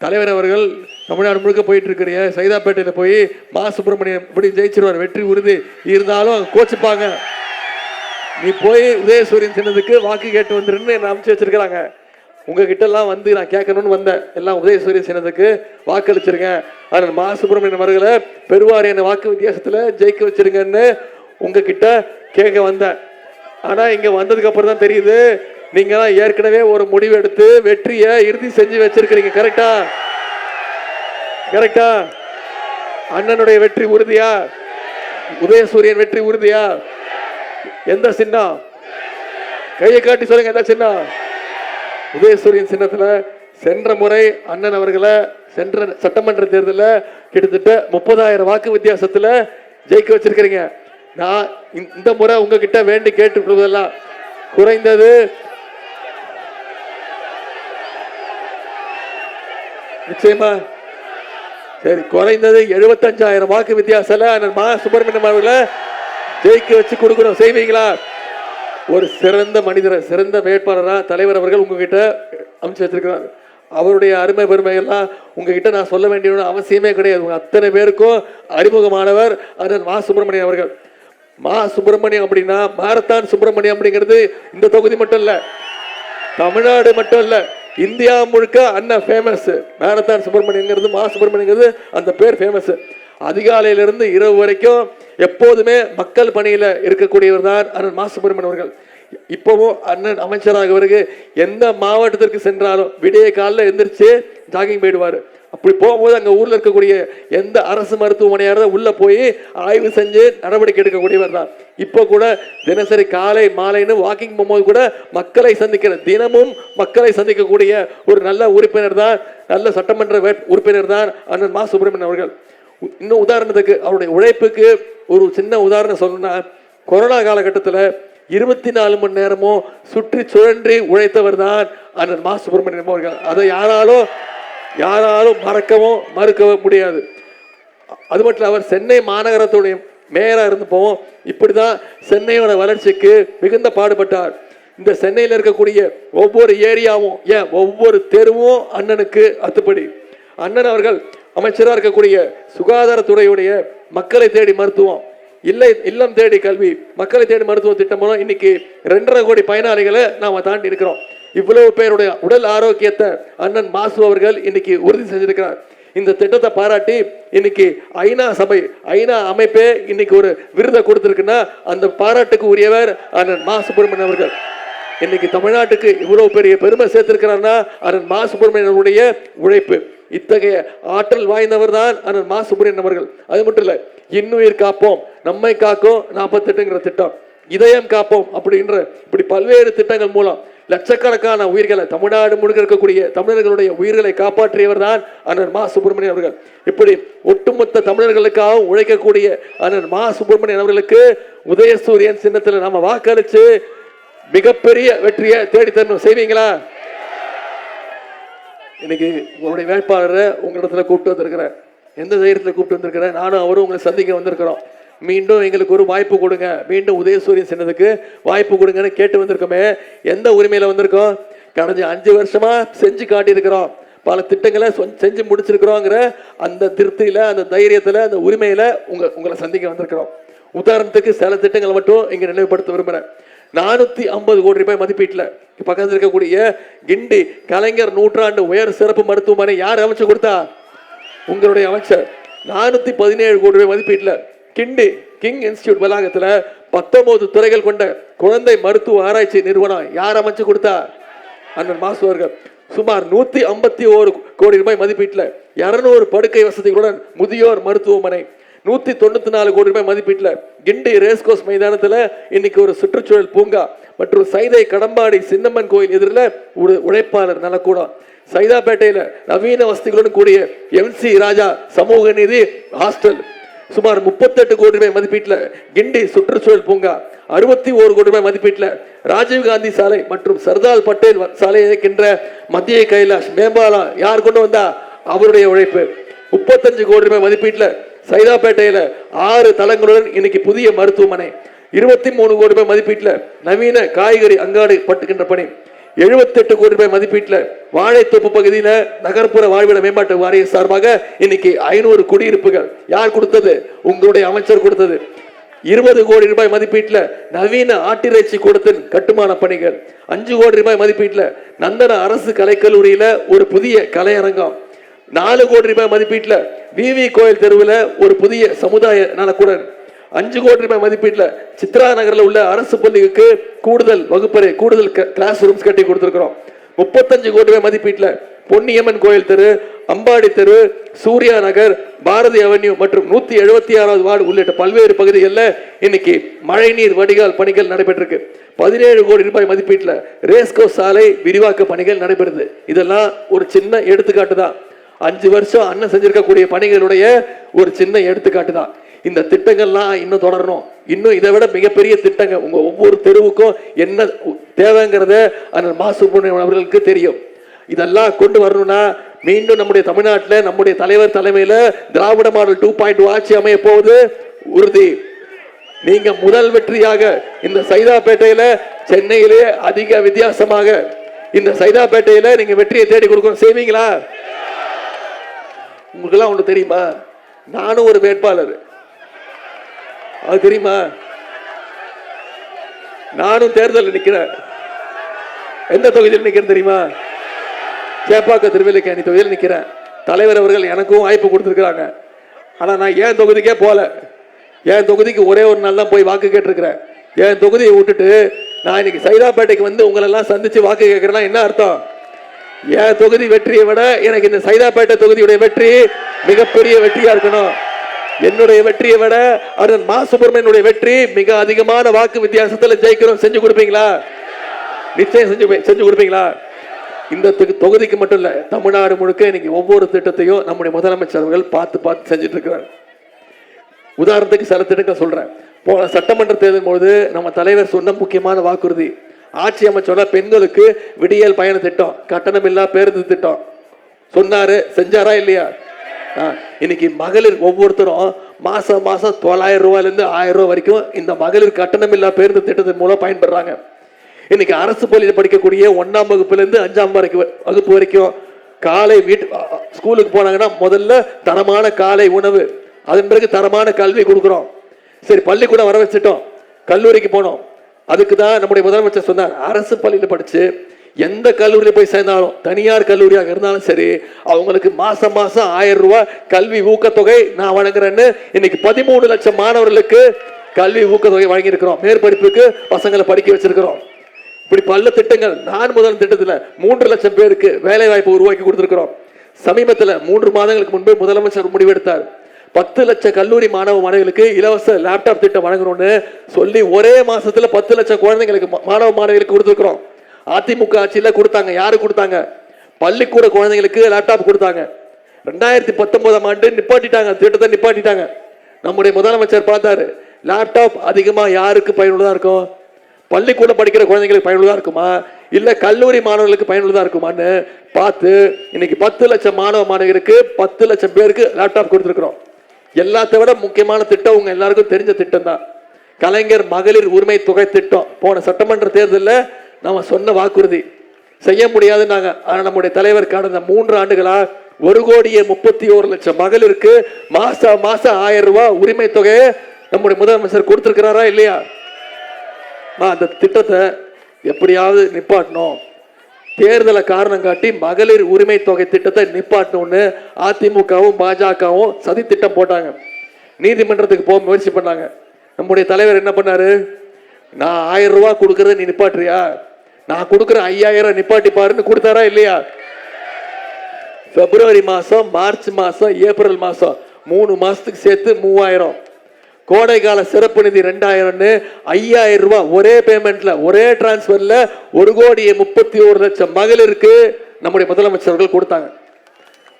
தலைவர் அவர்கள் தமிழ்நாடு முழுக்க போயிட்டு இருக்கிற சைதாப்பேட்டையில் போய் மா சுப்பிரமணியம் இப்படி ஜெயிச்சிருவார், வெற்றி உறுதி. இருந்தாலும் கோச்சுப்பாங்க, நீ போய் உதயசூரியன் சின்னத்துக்கு வாக்கு கேட்டு வந்துருன்னு என்ன அமைச்சு வச்சிருக்கிறாங்க. உங்ககிட்ட எல்லாம் வந்து நான் கேட்கணும்னு வந்தேன். எல்லாம் உதயசூரியன் சின்னத்துக்கு வாக்களிச்சிருங்க, ஆனால் மா சுப்பிரமணியன் அவர்களை பெருவாரியான வாக்கு வித்தியாசத்தில் ஜெயிக்க வச்சிருங்கன்னு உங்ககிட்ட கேட்க வந்தேன். ஆனா இங்க வந்ததுக்கு அப்புறம் தான் தெரியுது, நீங்க ஏற்கனவே ஒரு முடிவு எடுத்து வெற்றியை இறுதி செஞ்சு வச்சிருக்கிறீங்க. கரெக்டா? கரெக்டா? அண்ணனுடைய வெற்றி உறுதியா? உதயசூரியன் வெற்றி உறுதியா? எந்த சின்னம்? கையை காட்டி சொல்லுங்க, எந்த சின்னம்? உதயசூரியன் சின்னத்துல சென்ற முறை அண்ணன் அவர்களை சென்ற சட்டமன்ற தேர்தலில் கிட்டத்தட்ட 30,000 வாக்கு வித்தியாசத்துல ஜெயிக்க வச்சிருக்கிறீங்க. நான் இந்த முறை உங்ககிட்ட வேண்டி கேட்டுக்கொள்வதெல்லாம் குறைந்தது நிச்சயமா சரி, குறைந்தது 75,000 வாக்கு வித்தியாசத்துல மா சுப்பிரமணியம் அவர்களை ஜெயிக்க வச்சு கொடுக்கணும். செய்வீங்களா? ஒரு சிறந்த மனிதரை, சிறந்த வேட்பாளரா தலைவர் அவர்கள் உங்ககிட்ட அமைச்சு வச்சிருக்கிறார். அவருடைய அருமை பெருமை எல்லாம் உங்ககிட்ட நான் சொல்ல வேண்டிய அவசியமே கிடையாது. உங்க அத்தனை பேருக்கும் அறிமுகமானவர் அண்ணன் மா சுப்பிரமணியம் அவர்கள். மா சுப்பிரமணியம் அப்படின்னா மாரத்தான் சுப்பிரமணியம் அப்படிங்கிறது இந்த தொகுதி மட்டும் இல்ல, தமிழ்நாடு மட்டும் இல்ல, இந்தியா முழுக்க அண்ணன் ஃபேமஸ். மாரத்தான் சுப்பிரமணியங்கிறது, மா சுப்பிரமணியங்கிறது அந்த பேர் ஃபேமஸ். அதிகாலையிலிருந்து இரவு வரைக்கும் எப்போதுமே மக்கள் பணியில இருக்கக்கூடியவர் தான் அண்ணன் மா சுப்பிரமணியன் அவர்கள். இப்பவும் அண்ணன் அமைச்சராக பிறகு எந்த மாவட்டத்திற்கு சென்றாலும் விடிய காலில் எந்திரிச்சு ஜாகிங் போயிடுவாரு. அப்படி போகும்போது அங்க ஊர்ல இருக்கக்கூடிய எந்த அரசு மருத்துவமனையார உள்ள போய் ஆய்வு செஞ்சு நடவடிக்கை எடுக்கக்கூடியவர் தான். இப்போ கூட தினசரி காலை மாலைன்னு வாக்கிங் போகும்போது கூட மக்களை சந்திக்கிற, தினமும் மக்களை சந்திக்கக்கூடிய ஒரு நல்ல உறுப்பினர் தான், நல்ல சட்டமன்ற உறுப்பினர் தான் அண்ணன் மா சுப்பிரமணியன் அவர்கள். இன்னும் உதாரணத்துக்கு அவருடைய உழைப்புக்கு ஒரு சின்ன உதாரணம் சொல்லணும்னா, கொரோனா காலகட்டத்தில் 24 மணி நேரமும் சுற்றி சுழன்றி உழைத்தவர் தான் அண்ணன் மா சுப்பிரமணியன் அவர்கள். அதை யாராலும் மறக்கவும் மறுக்கவும் முடியாது. அது மட்டும் அவர் சென்னை மாநகரத்துடைய மேயரா இருந்து போவோம். இப்படிதான் சென்னையோட வளர்ச்சிக்கு மிகுந்த பாடுபட்டார். இந்த சென்னையில் இருக்கக்கூடிய ஒவ்வொரு ஏரியாவும், ஏன் ஒவ்வொரு தெருவும் அண்ணனுக்கு அத்துப்படி. அண்ணன் அவர்கள் அமைச்சராக இருக்கக்கூடிய சுகாதாரத்துறையுடைய மக்களை தேடி மருத்துவம், இல்லம் தேடி கல்வி, மக்களை தேடி மருத்துவ திட்டம் மூலம் இன்னைக்கு 2.5 கோடி பயனாளிகளை நாம தாண்டி இருக்கிறோம். இவ்வளவு பேருடைய உடல் ஆரோக்கியத்தை அண்ணன் மாசு அவர்கள் இன்னைக்கு உறுதி செஞ்சிருக்கிறார். இந்த திட்டத்தை பாராட்டி இன்னைக்கு ஐநா அமைப்பே இன்னைக்கு ஒரு விருதை கொடுத்திருக்குன்னா அந்த பாராட்டுக்கு உரியவர் அண்ணன் மா சுப்பிரமணியன் அவர்கள். இன்னைக்கு தமிழ்நாட்டுக்கு இவ்வளவு பெரிய பெருமை சேர்த்திருக்கிறார்னா அண்ணன் மா சுப்பிரமணியனுடைய உழைப்பு. இத்தகைய ஆற்றல் வாய்ந்தவர் தான் அண்ணன் மா சுப்பிரமணியன் அவர்கள். அது மட்டும் இல்ல, இன்னுயிர் காப்போம், நம்மை காக்கும் 48ங்கிற திட்டம், இதயம் காப்போம் அப்படின்ற இப்படி பல்வேறு திட்டங்கள் மூலம் லட்சக்கணக்கான உயிர்களை, தமிழ்நாடு முழுக்க இருக்கக்கூடிய தமிழர்களுடைய உயிர்களை காப்பாற்றியவர் தான் அண்ணன் மா சுப்பிரமணியன் அவர்கள். இப்படி ஒட்டுமொத்த தமிழர்களுக்காக உழைக்கக்கூடிய அண்ணன் மா சுப்பிரமணியன் அவர்களுக்கு உதயசூரியன் சின்னத்தில் நாம வாக்களிச்சு மிகப்பெரிய வெற்றியை தேடித்தரணும். செய்வீங்களா? இன்னைக்கு உங்களுடைய வேட்பாளரை உங்களிடத்துல கூப்பிட்டு வந்திருக்கிறேன். எந்த தைரியத்தில் கூப்பிட்டு வந்திருக்கிறேன்? நானும் அவரும் உங்களை சந்திக்க வந்திருக்கிறோம். மீண்டும் எங்களுக்கு ஒரு வாய்ப்பு கொடுங்க, மீண்டும் உதயசூரியன் சின்னத்துக்கு வாய்ப்பு கொடுங்கன்னு கேட்டு வந்திருக்கோமே. எந்த உரிமையில வந்திருக்கோம்? கடந்த 5 வருஷமா செஞ்சு காட்டியிருக்கிறோம், பல திட்டங்களை செஞ்சு முடிச்சிருக்கிறோங்கிற அந்த திருப்தியில, அந்த தைரியத்துல, அந்த உரிமையில உங்களை சந்திக்க வந்திருக்கிறோம். உதாரணத்துக்கு சில திட்டங்களை மட்டும் இங்க நினைவுபடுத்த விரும்புறேன். 450 கோடி ரூபாய் மதிப்பீட்டில் பக்கத்தில் இருக்கக்கூடிய கிண்டி கலைஞர் நூற்றாண்டு உயர் சிறப்பு மருத்துவமனை யார் அமைச்சு கொடுத்தா? உங்களுடைய அமைச்சர். 417 கோடி ரூபாய் மதிப்பீட்டில் கிண்டி கிங் இன்ஸ்டிடியூட் வளாகத்தில் 19 துறைகள் கொண்ட குழந்தை மருத்துவ ஆராய்ச்சி நிறுவனம் யார் அமைச்சு கொடுத்தா? அண்ணன் மாசு அவர்கள். சுமார் 151 கோடி ரூபாய் மதிப்பீட்டில் 200 படுக்கை வசதிகளுடன் முதியோர் மருத்துவமனை. 194 கோடி ரூபாய் மதிப்பீட்டில் கிண்டி ரேஸ்கோஸ் மைதானத்தில் இன்னைக்கு ஒரு சுற்றுச்சூழல் பூங்கா மற்றும் சைதை கடம்பாடி சின்னம்மன் கோயில் எதிரில் ஒரு உழைப்பாளர் நலக்கூடம். சைதாப்பேட்டையில் நவீன வசதிகளுடன் கூடிய MC ராஜா சமூக நீதி ஹாஸ்டல். சுமார் 38 கோடி ரூபாய் மதிப்பீட்டில் கிண்டி சுற்றுச்சூழல் பூங்கா. 61 கோடி ரூபாய் மதிப்பீட்டில் ராஜீவ்காந்தி சாலை மற்றும் சர்தார் பட்டேல் சாலை இணைக்கின்ற மத்திய கைலாஷ் மேம்பாலம் யார் கொண்டு வந்தா? அவருடைய உழைப்பு. 35 கோடி ரூபாய் மதிப்பீட்டில் சைதாப்பேட்டையில 6 தளங்களுடன் இன்னைக்கு புதிய மருத்துவமனை. 23 கோடி ரூபாய் மதிப்பீட்டில் நவீன காய்கறி அங்காடி பட்டுகின்ற பணி. 78 கோடி ரூபாய் மதிப்பீட்டில் வாழைத்தோப்பு பகுதியில் நகர்ப்புற வாழ்விட மேம்பாட்டு வாரிய சார்பாக இன்னைக்கு 500 குடியிருப்புகள். யார் கொடுத்தது? உங்களுடைய அமைச்சர் கொடுத்தது. 20 கோடி ரூபாய் மதிப்பீட்டில் நவீன ஆட்டிறைச்சி கூடத்தின் கட்டுமான பணிகள். 5 கோடி ரூபாய் மதிப்பீட்டில் நந்தன அரசு கலைக்கல்லூரியில ஒரு புதிய கலையரங்கம். 4 கோடி ரூபாய் மதிப்பீட்டில் விவி கோயில் தெருவில் ஒரு புதிய சமுதாய நலக்கூடன். 5 கோடி ரூபாய் மதிப்பீட்டில் சித்ரா நகரில் உள்ள அரசு பள்ளிக்கு கூடுதல் வகுப்பறை, கூடுதல் கிளாஸ் ரூம்ஸ் கட்டி கொடுத்திருக்கிறோம். 35 கோடி ரூபாய் மதிப்பீட்டில் பொன்னியம்மன் கோயில் தெரு, அம்பாடி தெரு, சூர்யா நகர், பாரதி அவென்யூ மற்றும் 176வது வார்டு உள்ளிட்ட பல்வேறு பகுதிகளில் இன்னைக்கு மழைநீர் வடிகால் பணிகள் நடைபெற்றிருக்கு. 17 கோடி ரூபாய் மதிப்பீட்டில் ரேஸ்கோ சாலை விரிவாக்க பணிகள் நடைபெறுது. இதெல்லாம் ஒரு சின்ன எடுத்துக்காட்டு தான். 5 வருஷம் அண்ணன் செஞ்சிருக்கக்கூடிய பணிகளுடைய ஒரு சின்ன எடுத்துக்காட்டு தான். இந்த திட்டங்கள்லாம் இன்னும் தொடரணும். இன்னும் இதை விட மிகப்பெரிய திட்டங்கள் உங்க ஒவ்வொரு தெருவுக்கும் என்ன தேவைங்கிறத அண்ணன் மா சுப்பிரமணியன் அவர்களுக்கு தெரியும். இதெல்லாம் கொண்டு வரணும்னா மீண்டும் நம்முடைய தமிழ்நாட்டில் நம்முடைய தலைவர் தலைமையில திராவிட மாடல் 2.0 ஆட்சி அமைய போவது உறுதி. நீங்க முதல் வெற்றியாக இந்த சைதாப்பேட்டையில, சென்னையிலே அதிக வித்தியாசமாக இந்த சைதாப்பேட்டையில நீங்க வெற்றியை தேடி கொடுக்கணும். செய்வீங்களா? உங்களுக்கு எல்லாம் ஒண்ணு தெரியுமா? நானும் ஒரு வேட்பாளர், அது தெரியுமா? நானும் தேர்தலில் நிக்கிறேன். எந்த தொகுதியில் நிக்கிறேன் தெரியுமா? சேப்பாக்க திருவல்லிக்கேணி தொகுதியில் நிக்கிறேன். தலைவர் அவர்கள் எனக்கும் வாய்ப்பு கொடுத்திருக்கிறாங்க. ஆனா நான் என் தொகுதிக்கே போல. என் தொகுதிக்கு ஒரே ஒரு நாள் தான் போய் வாக்கு கேட்டிருக்கிறேன். என் தொகுதியை விட்டுட்டு நான் இன்னைக்கு சைதாப்பேட்டைக்கு வந்து உங்களெல்லாம் சந்திச்சு வாக்கு கேட்கிறேன்னா என்ன அர்த்தம்? என் தொகுதி வெற்றியை விட எனக்கு இந்த சைதாப்பேட்டை தொகுதியுடைய வெற்றி மிகப்பெரிய வெற்றியா இருக்கணும். என்னுடைய வெற்றியை விட அண்ணன் மா சுப்பிரமணியனுடைய வெற்றி மிக அதிகமான வாக்கு வித்தியாசத்தில் ஜெயிக்கிறோம். செஞ்சு கொடுப்பீங்களா? நிச்சயம் செஞ்சு கொடுப்பீங்களா? இந்த தொகுதிக்கு மட்டும் இல்ல, தமிழ்நாடு முழுக்க இன்னைக்கு ஒவ்வொரு திட்டத்தையும் நம்முடைய முதலமைச்சர் அவர்கள் பார்த்து செஞ்சுட்டு இருக்கிறார். உதாரணத்துக்கு சில திட்டங்கள் சொல்றேன். போன சட்டமன்ற தேர்தல் போது நம்ம தலைவர் சொன்ன முக்கியமான வாக்குறுதி, ஆட்சி அமைச்சோட பெண்களுக்கு விடியல் பயண திட்டம், கட்டணம் இல்லா பேருந்து திட்டம் சொன்னாரு. செஞ்சாரா இல்லையா? இன்னைக்கு மகளிர் ஒவ்வொருத்தரும் மாசம் 900 ரூபாயில இருந்து 1000 ரூபாய் வரைக்கும் இந்த மகளிர் கட்டணம் இல்லா பேருந்து திட்டத்தின் மூலம் பயன்படுறாங்க. இன்னைக்கு அரசு பள்ளியில் படிக்கக்கூடிய 1ஆம் வகுப்புல இருந்து 5ஆம் வகுப்பு வரைக்கும் காலை ஸ்கூலுக்கு போனாங்கன்னா முதல்ல தரமான காலை உணவு, அதன் பிறகு தரமான கல்வி கொடுக்கிறோம். சரி, பள்ளிக்கூடம் வர வச்சுட்டோம், கல்லூரிக்கு போனோம். அதுக்கு தான் நம்முடைய முதலமைச்சர் சொன்னார், அரசு பள்ளியில் படிச்சு எந்த கல்லூரியில் போய் சேர்ந்தாலும், தனியார் கல்லூரியாக இருந்தாலும் சரி, அவங்களுக்கு மாசம் 1000 ரூபாய் கல்வி ஊக்கத்தொகை நான் வழங்குறேன்னு இன்னைக்கு 13 லட்சம் மாணவர்களுக்கு கல்வி ஊக்கத்தொகை வழங்கியிருக்கிறோம். மேற்படிப்புக்கு பசங்களை படிக்க வச்சிருக்கிறோம். இப்படி பல திட்டங்கள். நான் முதல் திட்டத்தில் 3 லட்சம் பேருக்கு வேலை வாய்ப்பு உருவாக்கி கொடுத்திருக்கிறோம். சமீபத்தில் 3 மாதங்களுக்கு முன்பு முதலமைச்சர் முடிவெடுத்தார், 10 லட்சம் கல்லூரி மாணவ மாணவிகளுக்கு இலவச லேப்டாப் திட்டம் வழங்கணும்னு சொல்லி ஒரே மாசத்துல 10 லட்சம் குழந்தைங்களுக்கு மாணவ மாணவிகளுக்கு கொடுத்திருக்கிறோம். அதிமுக ஆட்சியில கொடுத்தாங்க. யாரு கொடுத்தாங்க? பள்ளிக்கூட குழந்தைங்களுக்கு லேப்டாப் கொடுத்தாங்க. 2019ஆம் ஆண்டு நிப்பாட்டிட்டாங்க, திட்டத்தை நிப்பாட்டிட்டாங்க. நம்முடைய முதலமைச்சர் பார்த்தாரு, லேப்டாப் அதிகமா யாருக்கு பயனுள்ளதா இருக்கும்? பள்ளிக்கூட படிக்கிற குழந்தைங்களுக்கு பயனுள்ளதா இருக்குமா, இல்ல கல்லூரி மாணவர்களுக்கு பயனுள்ளதா இருக்குமான்னு பார்த்து இன்னைக்கு 10 லட்சம் மாணவ மாணவியருக்கு 10 லட்சம் பேருக்கு லேப்டாப் கொடுத்திருக்கிறோம். எல்லாத்தை விட முக்கியமான திட்டம் உங்க எல்லாருக்கும் தெரிஞ்ச திட்டம் தான், கலைஞர் மகளிர் உரிமை தொகை திட்டம். போன சட்டமன்ற தேர்தலில் நம்ம சொன்ன வாக்குறுதி செய்ய முடியாதுன்னாங்க. ஆனா நம்முடைய தலைவர் கடந்த 3 ஆண்டுகளா 1,31,00,000 மகளிருக்கு மாசம் 1000 ரூபாய் உரிமை தொகையை நம்முடைய முதலமைச்சர் கொடுத்திருக்கிறாரா இல்லையா? அந்த திட்டத்தை எப்படியாவது நிப்பாட்டணும், தேர்தலை காரணம் காட்டி மகளிர் உரிமை தொகை திட்டத்தை நிப்பாட்டணும்னு அதிமுகவும் பாஜகவும் சதி திட்டம் போட்டாங்க. நீதிமன்றத்துக்கு போக முயற்சி பண்ணாங்க. நம்முடைய தலைவர் என்ன பண்ணாரு, நான் 1000 ரூபாய் கொடுக்கறத நீ நிப்பாட்டுறியா, நான் கொடுக்குற 5000 நிப்பாட்டி பாருன்னு கொடுத்தாரா இல்லையா? பிப்ரவரி மாசம், மார்ச் மாசம், ஏப்ரல் மாசம் 3 மாசத்துக்கு சேர்த்து 3000, கோடை கால சிறப்பு நிதி 2000ன்னு 5000 ரூபாய் ஒரே பேமெண்ட்ல, ஒரே டிரான்ஸ்பர்ல 1,31,00,000 மகளிருக்கு நம்முடைய முதலமைச்சர்கள் கொடுத்தாங்க.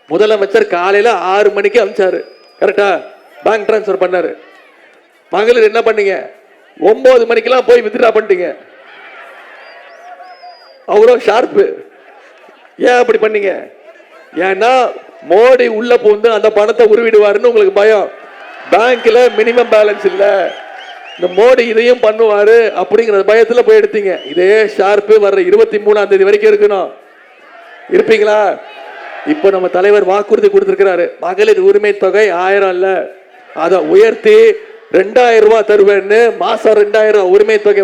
முதலமைச்சர் காலையில 6 மணிக்கு அனுப்பிச்சாரு, கரெக்டா? பேங்க் டிரான்ஸ்பர் பண்ணாரு. மகளிர் என்ன பண்ணீங்க? 9 மணிக்கெல்லாம் போய் வித்ட்ரா பண்ணிட்டீங்க. அவரோ ஷார்ப்பு. ஏன் அப்படி பண்ணீங்க? ஏன்னா மோடி உள்ள பூந்து அந்த பணத்தை உருவிடுவாருன்னு உங்களுக்கு பயம். பேங்க்ல மினிமம் பேலன்ஸ் இல்ல, இந்த மோடி இதையும் பண்ணுவாரு அப்படிங்கிற பயத்துல போய் எடுத்தீங்க. இதே ஷார்ப்பு வர்ற 23ஆம் தேதி வரைக்கும் இருக்கணும். இருப்பீங்களா? இப்ப நம்ம தலைவர் வாக்குறுதி கொடுத்திருக்கிறாரு. மகளிர் உரிமை தொகை 1000 இல்ல, அதை உயர்த்தி 2000 ரூபாய் தருவேன்னு, மாசம் 2000 உரிமை தொகை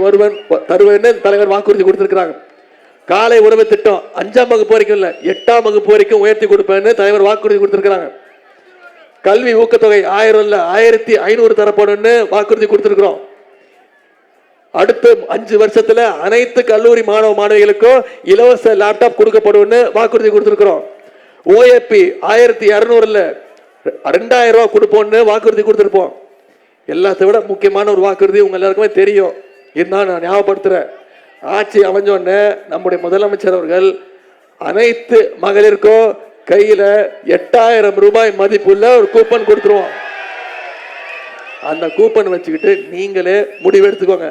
தருவேன்னு தலைவர் வாக்குறுதி கொடுத்திருக்கிறாங்க. காலை உணவு திட்டம் 5ஆம் வகுப்பு வரைக்கும் இல்ல, 8ஆம் வகுப்பு வரைக்கும் உயர்த்தி கொடுப்பேன்னு தலைவர் வாக்குறுதி கொடுத்திருக்கிறாங்க. கல்வி ஊக்கத்தொகை 1000 இல்ல, 1500 தரப்படும்னு வாக்குறுதி கொடுத்திருக்கிறோம். அடுத்த 5 வருஷத்துல அனைத்து கல்லூரி மாணவ மாணவிகளுக்கும் இலவச லேப்டாப் கொடுக்கப்படும் வாக்குறுதி கொடுத்திருக்கிறோம். ஓஏபி 1200 இல்ல, 2000 ரூபாய் கொடுப்போம்னு வாக்குறுதி கொடுத்திருப்போம். எல்லாத்தை விட முக்கியமான ஒரு வாக்குறுதி உங்க எல்லாருக்குமே தெரியும், இருந்தாலும் நான் ஞாபகப்படுத்துறேன். ஆட்சி அமைஞ்சோடனே நம்முடைய முதலமைச்சர் அவர்கள் அனைத்து மகளிருக்கும் கையில 8000 ரூபாய் மதிப்புள்ள ஒரு கூப்பன் கொடுத்துருவோம். அந்த கூப்பன் வச்சுக்கிட்டு நீங்களே முடிவெடுத்துக்கோங்க.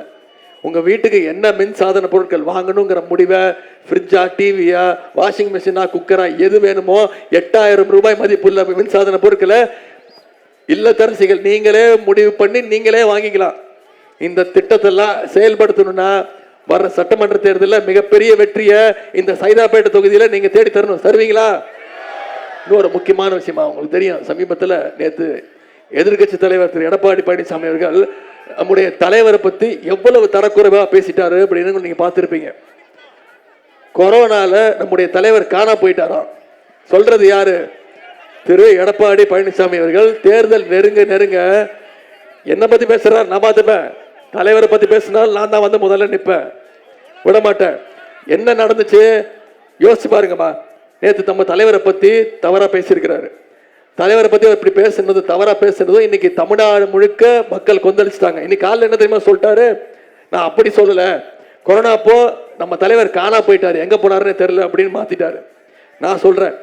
உங்க வீட்டுக்கு என்ன மின் சாதன பொருட்கள் வாங்கணுங்கிற முடிவை, ஃப்ரிட்ஜா, டிவியா, வாஷிங் மிஷினா, குக்கரா, எது வேணுமோ 8000 ரூபாய் மதிப்புள்ள மின் சாதன பொருட்களை இல்லத்தரசிகள் நீங்களே முடிவு பண்ணி நீங்களே வாங்கிக்கலாம். இந்த திட்டத்தெல்லாம் செயல்படுத்தணும்னா வர்ற சட்டமன்ற தேர்தலில் மிகப்பெரிய வெற்றியை இந்த சைதாப்பேட்டை தொகுதியில நீங்க தேடி தரணும். தருவீங்களா? இன்னொரு முக்கியமான விஷயமா உங்களுக்கு தெரியும், சமீபத்தில் நேற்று எதிர்கட்சி தலைவர் திரு எடப்பாடி பழனிசாமி அவர்கள் நம்முடைய தலைவரை பத்தி எவ்வளவு தரக்குறைவா பேசிட்டாரு அப்படின்னு நீங்க பார்த்திருப்பீங்க. கொரோனால நம்முடைய தலைவர் காணா போயிட்டாராம். சொல்றது யாரு? திரு எடப்பாடி பழனிசாமி அவர்கள். தேர்தல் நெருங்க நெருங்க என்ன பத்தி பேசுறாரு? நான் பார்த்துப்பேன். தலைவரை பத்தி பேசினால் நான் தான் வந்து முதல்ல நிற்பேன், விட மாட்டேன். என்ன நடந்துச்சு யோசிச்சு பாருங்கம்மா. நேற்று நம்ம தலைவரை பத்தி தவறா பேசியிருக்கிறாரு. தலைவரை பத்தி இப்படி பேசுனது, தவறா பேசுனதும் இன்னைக்கு தமிழ்நாடு முழுக்க மக்கள் கொந்தளிச்சுட்டாங்க. இன்னைக்கு காலையில் என்ன தெரியுமா சொல்லிட்டாரு? நான் அப்படி சொல்லல, கொரோனா அப்போ நம்ம தலைவர் காணா போயிட்டாரு, எங்க போனாருன்னு தெரியல அப்படின்னு மாத்திட்டாரு. நான் சொல்றேன்,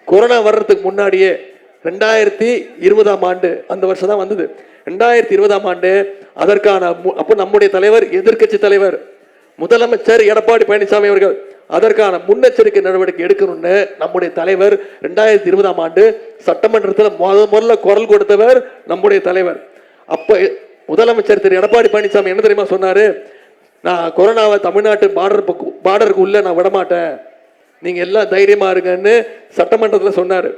கொரோனா வர்றதுக்கு முன்னாடியே 2020ஆம் ஆண்டு, அந்த வருஷம் தான் வந்தது 2020ஆம் ஆண்டு, அதற்கான அப்போ நம்முடைய தலைவர் எதிர்கட்சி தலைவர் முதலமைச்சர் எடப்பாடி பழனிசாமி அவர்கள் அதற்கான முன்னெச்சரிக்கை நடவடிக்கை எடுக்கணும்னு நம்முடைய தலைவர் 2020ஆம் ஆண்டு சட்டமன்றத்தில் முதல்ல குரல் கொடுத்தவர் நம்முடைய தலைவர். அப்ப முதலமைச்சர் திரு எடப்பாடி பழனிசாமி என்ன தெரியுமா சொன்னாரு? நான் கொரோனாவை தமிழ்நாட்டு பார்டருக்கு உள்ள நான் விடமாட்டேன், நீங்க எல்லாம் தைரியமா இருங்கன்னு சட்டமன்றத்தில் சொன்னாரு.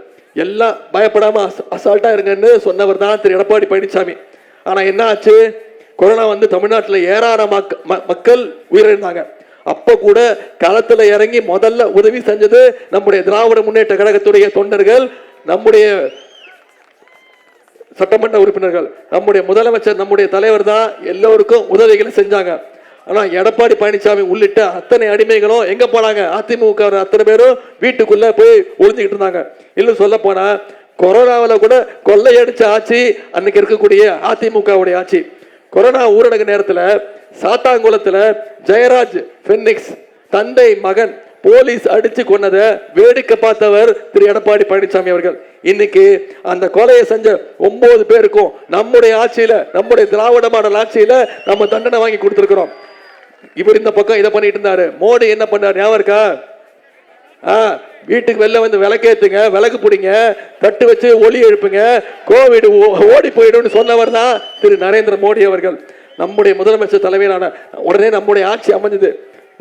எல்லாம் பயப்படாம அசால்ட்டா இருங்கன்னு சொன்னவர் தான் திரு எடப்பாடி பழனிசாமி. ஆனா என்ன ஆச்சு? கொரோனா வந்து தமிழ்நாட்டில் ஏராளமான மக்கள் உயிரிழந்தாங்க. அப்ப கூட களத்துல இறங்கி முதல்ல உதவி செஞ்சது நம்முடைய திராவிட முன்னேற்ற கழகத்துடைய தொண்டர்கள், நம்முடைய சட்டமன்ற உறுப்பினர்கள், நம்முடைய முதலமைச்சர், நம்முடைய தலைவர் தான் எல்லோருக்கும் உதவிகளை செஞ்சாங்க. ஆனா எடப்பாடி பழனிசாமி உள்ளிட்ட அத்தனை அடிமைகளும் எங்க போனாங்க? அதிமுக அத்தனை பேரும் வீட்டுக்குள்ள போய் ஒளிஞ்சுக்கிட்டு இருந்தாங்க. இன்னும் சொல்ல போனா கொரோனாவில் கூட கொள்ளையடிச்ச ஆட்சி அன்னைக்கு இருக்கக்கூடிய அதிமுகவுடைய ஆட்சி. கொரோனா ஊரடங்கு நேரத்தில் சாத்தாங்குளத்தில் ஜெயராஜ் பென்னிக்ஸ் தந்தை மகன் போலீஸ் அடிச்சு கொன்னதை வேடிக்கை பார்த்தவர் திரு எடப்பாடி பழனிசாமி அவர்கள். இன்னைக்கு அந்த கொலையை செஞ்ச 9 பேருக்கும் நம்முடைய ஆட்சியில, நம்முடைய திராவிட மாடல் ஆட்சியில நம்ம தண்டனை வாங்கி கொடுத்திருக்கிறோம். இவர் இந்த பக்கம் இதை பண்ணிட்டு இருந்தாரு. மோடி என்ன பண்ணார் ஞாபகம் இருக்கா? வீட்டுக்கு வெளில வந்து விளக்கேத்துங்க, விளக்கு பிடிங்க, தட்டு வச்சு ஒளி எழுப்புங்க, கோவிட் ஓடி போயிடும் சொன்னவர் தான் திரு நரேந்திர மோடி அவர்கள். நம்முடைய முதலமைச்சர் தலைமையிலான உடனே நம்முடைய ஆட்சி அமைஞ்சது.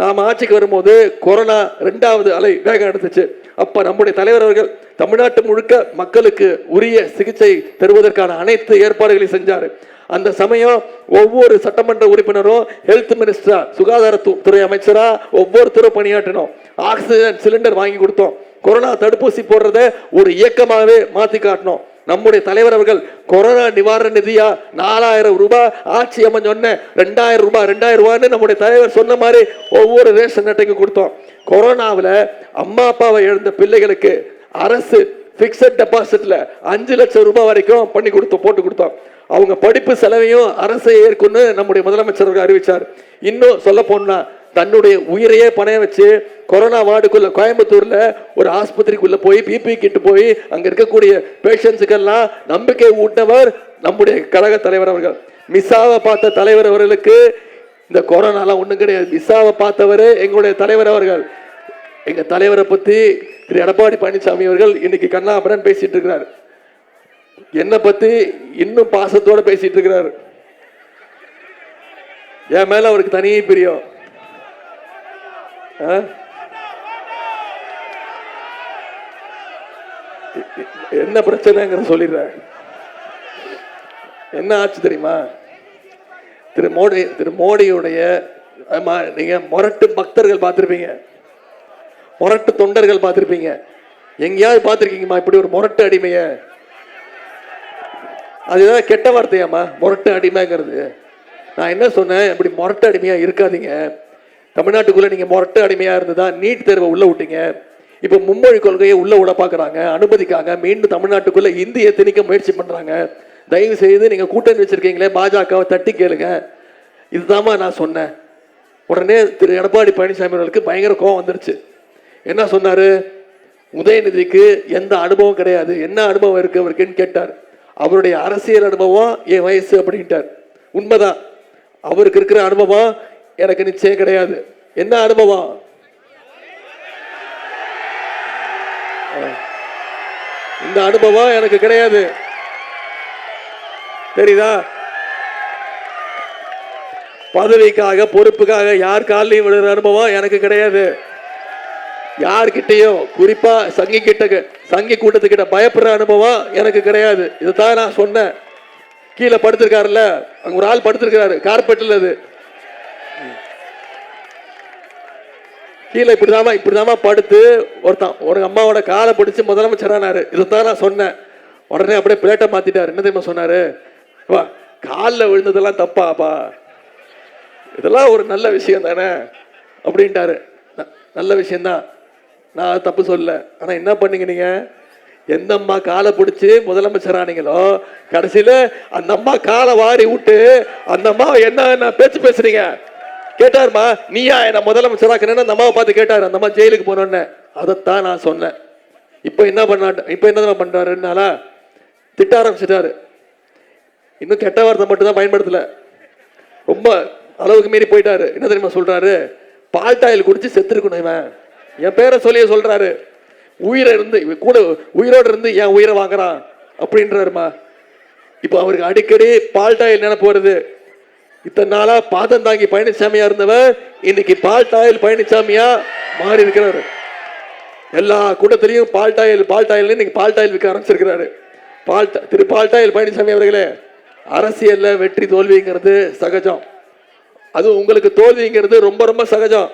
நாம ஆட்சிக்கு வரும்போது கொரோனா 2வது அலை வேகம் எடுத்துச்சு. அப்ப நம்முடைய தலைவர் அவர்கள் தமிழ்நாட்டு முழுக்க மக்களுக்கு உரிய சிகிச்சை தருவதற்கான அனைத்து ஏற்பாடுகளையும் செஞ்சாரு. அந்த சமயம் ஒவ்வொரு சட்டமன்ற உறுப்பினரும் ஹெல்த் மினிஸ்டரா, சுகாதாரத்துறை அமைச்சரா ஒவ்வொருத்தரும் பணியாற்றணும். ஆக்சிஜன் சிலிண்டர் வாங்கி கொடுத்தோம். கொரோனா தடுப்பூசி போடுறத ஒரு இயக்கமாகவே மாத்தி காட்டணும். நம்முடைய தலைவர் அவர்கள் கொரோனா நிவாரண நிதியா 4000 ரூபாய், ஆட்சி அமைஞ்சொன்ன 2000 ரூபாய்ன்னு நம்முடைய தலைவர் சொன்ன மாதிரி ஒவ்வொரு ரேஷன் அட்டைக்கு கொடுத்தோம். கொரோனாவில் அம்மா அப்பாவை இழந்த பிள்ளைகளுக்கு அரசு பிக்சட் டெபாசிட்ல 5 லட்சம் ரூபாய் வரைக்கும் பண்ணி போட்டு கொடுத்தோம். அவங்க படிப்பு செலவையும் அரசை ஏற்குன்னு நம்முடைய முதலமைச்சர் அறிவிச்சார். இன்னும் சொல்ல போனா தன்னுடைய உயிரையே பணைய வச்சு கொரோனா வார்டுக்குள்ள கோயம்புத்தூர்ல ஒரு ஆஸ்பத்திரிக்குள்ள போய் பிபி கிட்டு போய் அங்க இருக்கக்கூடிய பேஷண்ட்ஸுக்கெல்லாம் நம்பிக்கை ஊட்டினவர் நம்முடைய கழக தலைவர் அவர்கள். மிஸ்ஸாவை பார்த்த தலைவர் அவர்களுக்கு இந்த கொரோனாலாம் ஒண்ணும் கிடையாது. மிஸ்ஸாவை பார்த்தவர் எங்களுடைய தலைவர் அவர்கள். எங்க தலைவரை பத்தி திரு எடப்பாடி பழனிசாமி அவர்கள் இன்னைக்கு கண்ணாபுரன் பேசிட்டு இருக்கிறார். என்ன பத்தி இன்னும் பாசத்தோட பேசிட்டு இருக்கிறார். என் மேல அவருக்கு தனி பிரியம். என்ன பிரச்சனைங்கிற சொல்லிடுறேன். என்ன ஆச்சு தெரியுமா? திரு மோடியுடைய நீங்க முரட்டு பக்தர்கள் பார்த்திருப்பீங்க, முரட்டு தொண்டர்கள் பார்த்திருப்பீங்க. எங்கேயாவது பார்த்திருக்கீங்கம்மா இப்படி ஒரு முரட்டு அடிமைய? அதுதான் கெட்ட வார்த்தையாம்மா முரட்டு அடிமைங்கிறது. நான் என்ன சொன்னேன், இப்படி முரட்டு அடிமையா இருக்காதீங்க. தமிழ்நாட்டுக்குள்ள நீங்க முரட்டு அடிமையா இருந்ததா நீட் தேர்வை உள்ள விட்டீங்க. இப்ப மும்மொழி கொள்கையை உள்ள விட பாக்குறாங்க, அனுமதிக்காங்க. மீண்டும் தமிழ்நாட்டுக்குள்ள இந்தியை திணிக்க முயற்சி பண்றாங்க. தயவு செய்து நீங்க கூட்டணி வச்சிருக்கீங்களே பாஜகவை தட்டி கேளுங்க. இதுதாம்மா நான் சொன்னேன். உடனே திரு எடப்பாடி பழனிசாமி அவர்களுக்கு பயங்கர கோவம் வந்துருச்சு. என்ன சொன்னாரு? உதயநிதிக்கு எந்த அனுபவம் கிடையாது, என்ன அனுபவம் இருக்கு அவருக்குன்னு கேட்டார். அவருடைய அரசியல் அனுபவம் என் வயசு அப்படின்ட்டார். உண்மைதான், அவருக்கு இருக்கிற அனுபவம் எனக்கு நிச்சயம் கிடையாது. என்ன அனுபவம்? இந்த அனுபவம் எனக்கு கிடையாது. தெரியுதா? பதவிக்காக பொறுப்புக்காக யார் காலையும் விடுற அனுபவம் எனக்கு கிடையாது. யார்கிட்டையும் குறிப்பா சங்கி கூட்டத்துக்கிட்ட பயப்படுற அனுபவம் எனக்கு கிடையாது. இதுதான் நான் சொன்னேன். கீழே படுத்திருக்காருல்ல, அங்க ஒரு ஆள் படுத்திருக்காரு கார்பெட்ல, அது கீழே இப்படிதாமா படுத்து ஒருத்தன் ஒரு அம்மாவோட காலை பிடிச்சு முதலமைச்சரானாரு. இதைத்தான் நான் சொன்னேன். உடனே அப்படியே பிளேட்டை மாத்திட்டாரு. என்ன தெரியுமா சொன்னாரு? வா, காலில் விழுந்ததெல்லாம் தப்பாப்பா, இதெல்லாம் ஒரு நல்ல விஷயம் தானே அப்படின்ட்டாரு. நல்ல விஷயம்தான், நான் தப்பு சொல்ல. ஆனா என்ன பண்ணீங்க நீங்க? எந்த அம்மா காலை பிடிச்சி முதலமைச்சர் ஆனீங்களோ கடைசியில அந்த அம்மா காலை வாரி விட்டு அந்த அம்மா என்ன பேச்சு பேசுறீங்க கேட்டாருமா, நீயா என்ன முதலமைச்சராக்குன்னு அந்த அம்மாவை பார்த்து கேட்டாரு. அந்த அம்மா ஜெயிலுக்கு போனோன்னு. அதைத்தான் நான் சொன்னேன். இப்ப என்ன பண்றாருன்னால திட்ட ஆரம்பிச்சிட்டாரு. இன்னும் கெட்ட வார்த்தை மட்டும் தான் பயன்படுத்தல, ரொம்ப அளவுக்கு மீறி போயிட்டாரு. என்ன தெரியுமா சொல்றாரு? பால்டாயில் குடிச்சு செத்துருக்கணும் இவன், என் பேரை சொல்லியே சொல்றாரு. உயிரோடு இருந்து என் உயிரை வாங்குறான் அப்படின்றாருமா. இப்ப அவருக்கு அடிக்கடி பால்டாயில் நினைப்பு வருது. இத்தனை நாளா பாதம் தாங்கி பழனிசாமியா இருந்தவர் இன்னைக்கு பால்டாயில் பழனிசாமியா மாறி இருக்கிறாரு. எல்லா கூட்டத்திலையும் பால்டாயில் இன்னைக்கு பால்டாயில் விற்க ஆரம்பிச்சிருக்கிறாரு. திரு பால்டாயில் பழனிசாமி அவர்களே, அரசியல்ல வெற்றி தோல்விங்கிறது சகஜம். அது உங்களுக்கு தோல்விங்கிறது ரொம்ப ரொம்ப சகஜம்.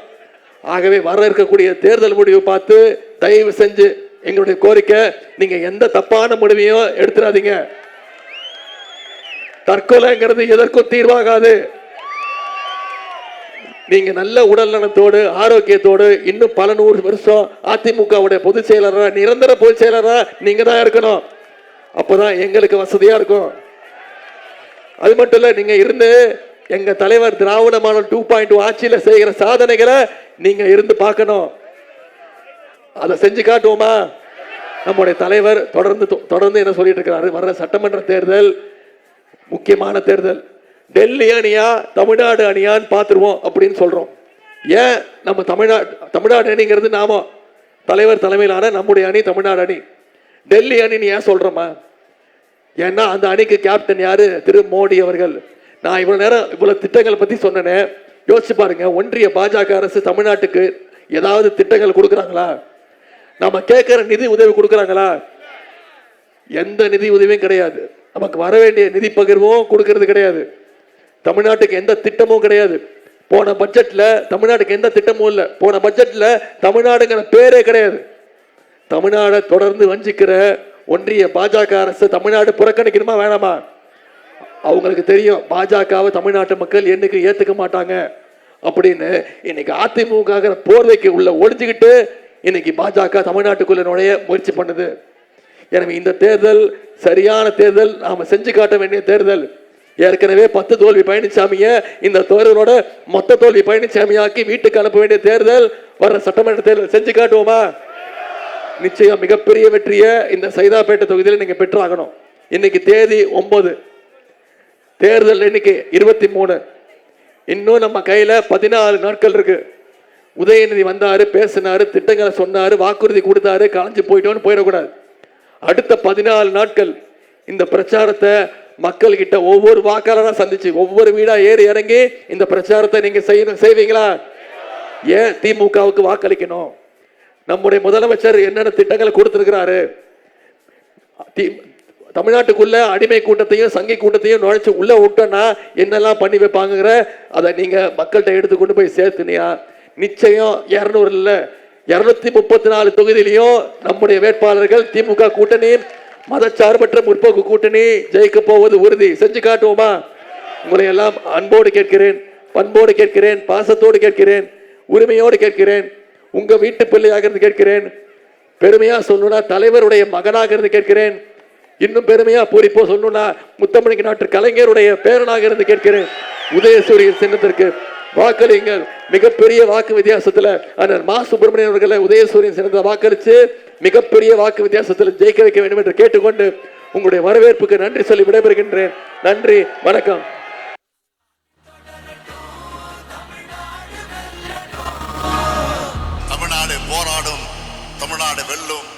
ஆகவே வர இருக்கக்கூடிய தேர்தல் முடிவு பார்த்து தயவு செஞ்சு எங்களுடைய கோரிக்கை, நீங்க எந்த தப்பான முடிவையும் எடுத்துடாதீங்க. தற்கொலைங்கிறது எதற்கும் தீர்வாகாது. நீங்க நல்ல உடல் நலத்தோடு ஆரோக்கியத்தோடு இன்னும் பல 100 வருஷம் அதிமுகவுடைய பொதுச் செயலரா, நிரந்தர பொதுச் செயலரா நீங்க தான் இருக்கணும். அப்பதான் எங்களுக்கு வசதியா இருக்கும். அது மட்டும் இல்ல, நீங்க இருந்து எங்க தலைவர் திராவிட மாடல் 2.0 ஆட்சியில செய்கிற சாதனைகளை நீங்க இருந்து பார்க்கணும். அதை செஞ்சு காட்டுவோமா? நம்முடைய தலைவர் தொடர்ந்து என்ன சொல்லிட்டு இருக்கிறாரு? வர்ற சட்டமன்ற தேர்தல் முக்கியமான தேர்தல். டெல்லி அணியா தமிழ்நாடு அணியான்னு பார்த்துருவோம் அப்படின்னு சொல்றோம். ஏன் நம்ம தமிழ்நாடு அணிங்கிறது நாம தலைவர் தலைமையிலான நம்முடைய அணி தமிழ்நாடு அணி. டெல்லி அணின்னு ஏன் சொல்றோமா? ஏன்னா அந்த அணிக்கு கேப்டன் யாரு? திரு மோடி அவர்கள். நான் இவ்வளவு நேரம் இவ்வளவு திட்டங்களை பத்தி சொன்னேன். யோசிச்சு பாருங்க, ஒன்றிய பாஜக அரசு தமிழ்நாட்டுக்கு ஏதாவது திட்டங்கள் கொடுக்குறாங்களா? நம்ம கேட்கிற நிதி உதவி கொடுக்குறாங்களா? எந்த நிதி உதவியும் கிடையாது. நமக்கு வர வேண்டிய நிதி பகிர்வும் கொடுக்கறது கிடையாது. தமிழ்நாட்டுக்கு எந்த திட்டமும் கிடையாது. போன பட்ஜெட்ல தமிழ்நாட்டுக்கு எந்த திட்டமும் இல்லை. போன பட்ஜெட்ல தமிழ்நாடுங்கிற பேரே கிடையாது. தமிழ்நாடு தொடர்ந்து வஞ்சிக்கிற ஒன்றிய பாஜக அரசு தமிழ்நாடு புறக்கணிக்கணுமா வேணாமா? அவங்களுக்கு தெரியும் பாஜகவை தமிழ்நாட்டு மக்கள் என்னைக்கு ஏத்துக்க மாட்டாங்க அப்படின்னு. இன்னைக்கு அதிமுக போர்வைக்கு உள்ள ஒழிஞ்சுக்கிட்டு இன்னைக்கு பாஜக தமிழ்நாட்டுக்குள்ள நுழைய முயற்சி பண்ணுது. எனவே இந்த தேர்தல் சரியான தேர்தல், நாம செஞ்சு காட்ட வேண்டிய தேர்தல். ஏற்கனவே 10 தோல்வி பழனிசாமிய இந்த தேர்தலோட மொத்த தோல்வி பழனிசாமியாக்கி வீட்டுக்கு அனுப்ப வேண்டிய தேர்தல் வர்ற சட்டமன்ற தேர்தல். செஞ்சு காட்டுவோமா? நிச்சயம் மிகப்பெரிய வெற்றியை இந்த சைதாப்பேட்டை தொகுதியில் நீங்க பெற்றாகணும். இன்னைக்கு தேதி 9, தேர்தல் எண்ணிக்கை 23. இன்னும் நம்ம கையில 14 நாட்கள் இருக்கு. உதயநிதி வந்தாரு, பேசினாரு, திட்டங்களை சொன்னாரு, வாக்குறுதி கொடுத்தாரு, கலைஞ்சு போயிட்டோன்னு போயிடக்கூடாது. அடுத்த 14 நாட்கள் இந்த பிரச்சாரத்தை மக்கள் கிட்ட ஒவ்வொரு வாக்காளராக சந்திச்சு ஒவ்வொரு வீடா ஏறி இறங்கி இந்த பிரச்சாரத்தை நீங்க செய்வீங்களா? ஏன் திமுகவுக்கு வாக்களிக்கணும்? நம்முடைய முதலமைச்சர் என்னென்ன திட்டங்களை கொடுத்திருக்கிறாரு? தமிழ்நாட்டுக்குள்ள அடிமை கூட்டத்தையும் சங்கி கூட்டத்தையும் நுழைச்சு உள்ள விட்டோன்னா என்னெல்லாம் பண்ணி வைப்பாங்கிற அதை நீங்க மக்கள்கிட்ட எடுத்து கொண்டு போய் சேர்த்துனியா? நிச்சயம் 200 இல்ல 234 தொகுதியிலையும் நம்முடைய வேட்பாளர்கள் திமுக கூட்டணி மதச்சார்பற்ற முற்போக்கு கூட்டணி ஜெயிக்க போவது உறுதி. செஞ்சு காட்டுவோமா? உங்களை எல்லாம் அன்போடு கேட்கிறேன், பண்போடு கேட்கிறேன், பாசத்தோடு கேட்கிறேன், உரிமையோடு கேட்கிறேன், உங்க வீட்டு பிள்ளையாக இருந்து கேட்கிறேன், பெருமையா சொல்லணும்னா தலைவருடைய மகனாக இருந்து கேட்கிறேன், இன்னும் பெருமையா பூரிப்போ சொல்லணும்னா முத்தமிழ் நாட்டு கலைஞருடைய பேரனாக இருந்து கேட்கிறேன். உதயசூரியன் சின்னத்திற்கு வாக்களியுங்கள். மிகப்பெரிய வாக்கு வித்தியாசத்துல அண்ணன் மா சுப்பிரமணியன் அவர்களை உதயசூரியன் சின்னத்தை வாக்களிச்சு மிகப்பெரிய வாக்கு வித்தியாசத்தில் ஜெயிக்க வைக்க வேண்டும் என்று கேட்டுக்கொண்டு உங்களுடைய வரவேற்புக்கு நன்றி சொல்லி விடைபெறுகின்றேன். நன்றி, வணக்கம். தமிழ்நாடு போராடும், தமிழ்நாடு வெல்லும்.